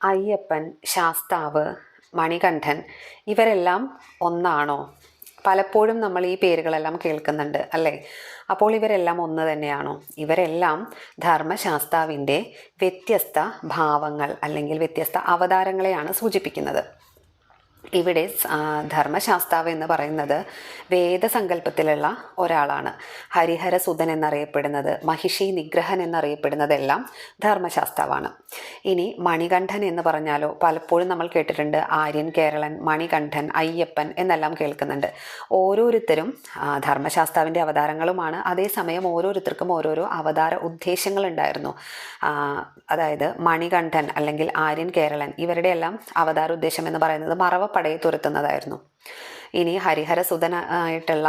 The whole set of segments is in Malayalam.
അയ്യപ്പൻ, ശാസ്താവ്, മണികണ്ഠൻ ഇവരെല്ലാം ഒന്നാണോ? പലപ്പോഴും നമ്മൾ ഈ പേരുകളെല്ലാം കേൾക്കുന്നുണ്ട് അല്ലേ? അപ്പോൾ ഇവരെല്ലാം ഒന്ന് തന്നെയാണോ? ഇവരെല്ലാം ധർമ്മശാസ്താവിൻ്റെ വ്യത്യസ്ത ഭാവങ്ങൾ അല്ലെങ്കിൽ വ്യത്യസ്ത അവതാരങ്ങളെയാണ് സൂചിപ്പിക്കുന്നത്. ഇവിടെ ധർമ്മശാസ്താവ് എന്ന് പറയുന്നത് വേദസങ്കല്പത്തിലുള്ള ഒരാളാണ്. ഹരിഹരസുതൻ എന്നറിയപ്പെടുന്നത്, മഹിഷി നിഗ്രഹൻ എന്നറിയപ്പെടുന്നതെല്ലാം ധർമ്മശാസ്താവാണ്. ഇനി മണികണ്ഠൻ എന്ന് പറഞ്ഞാലോ? പലപ്പോഴും നമ്മൾ കേട്ടിട്ടുണ്ട് ആര്യൻ, കേരളൻ, മണികണ്ഠൻ, അയ്യപ്പൻ എന്നെല്ലാം കേൾക്കുന്നുണ്ട്. ഓരോരുത്തരും ധർമ്മശാസ്താവിൻ്റെ അവതാരങ്ങളുമാണ്. അതേസമയം ഓരോരുത്തർക്കും ഓരോരോ അവതാര ഉദ്ദേശങ്ങളുണ്ടായിരുന്നു. അതായത് മണികണ്ഠൻ അല്ലെങ്കിൽ ആര്യൻ, കേരളൻ ഇവരുടെ എല്ലാം അവതാര ഉദ്ദേശം എന്ന് പറയുന്നത് മറവപ്പടയെ തുരത്തുന്നതായിരുന്നു. ഇനി ഹരിഹരസുതനായിട്ടുള്ള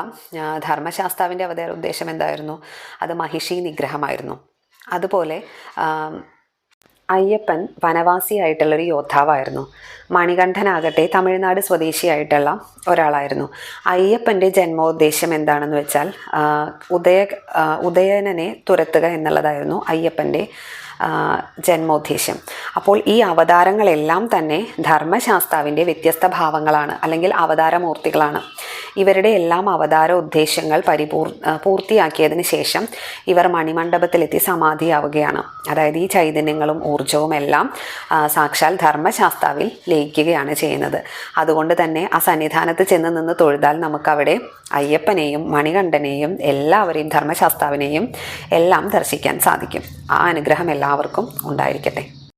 ധർമ്മശാസ്താവിൻ്റെ അവതാര ഉദ്ദേശം എന്തായിരുന്നു? അത് മഹിഷി നിഗ്രഹമായിരുന്നു. അതുപോലെ അയ്യപ്പൻ വനവാസിയായിട്ടുള്ളൊരു യോദ്ധാവായിരുന്നു. മണികണ്ഠനാകട്ടെ തമിഴ്നാട് സ്വദേശിയായിട്ടുള്ള ഒരാളായിരുന്നു. അയ്യപ്പൻ്റെ ജന്മോദ്ദേശം എന്താണെന്ന് വെച്ചാൽ ഉദയനനെ തുരത്തുക എന്നുള്ളതായിരുന്നു അയ്യപ്പൻ്റെ ജന്മോദ്ദേശം. അപ്പോൾ ഈ അവതാരങ്ങളെല്ലാം തന്നെ ധർമ്മശാസ്താവിൻ്റെ വ്യത്യസ്ത ഭാവങ്ങളാണ് അല്ലെങ്കിൽ അവതാരമൂർത്തികളാണ്. ഇവരുടെ എല്ലാം അവതാര ഉദ്ദേശങ്ങൾ പൂർത്തിയാക്കിയതിന് ശേഷം ഇവർ മണിമണ്ഡപത്തിലെത്തി സമാധിയാവുകയാണ്. അതായത് ഈ ചൈതന്യങ്ങളും ഊർജവും എല്ലാം സാക്ഷാൽ ധർമ്മശാസ്താവിൽ ലയിക്കുകയാണ് ചെയ്യുന്നത്. അതുകൊണ്ട് തന്നെ ആ സന്നിധാനത്ത് ചെന്ന് നിന്ന് തൊഴുതാൽ നമുക്കവിടെ അയ്യപ്പനെയും മണികണ്ഠനെയും എല്ലാവരെയും ധർമ്മശാസ്താവിനെയും എല്ലാം ദർശിക്കാൻ സാധിക്കും. ആ അനുഗ്രഹം എല്ലാവർക്കും ഉണ്ടായിരിക്കട്ടെ.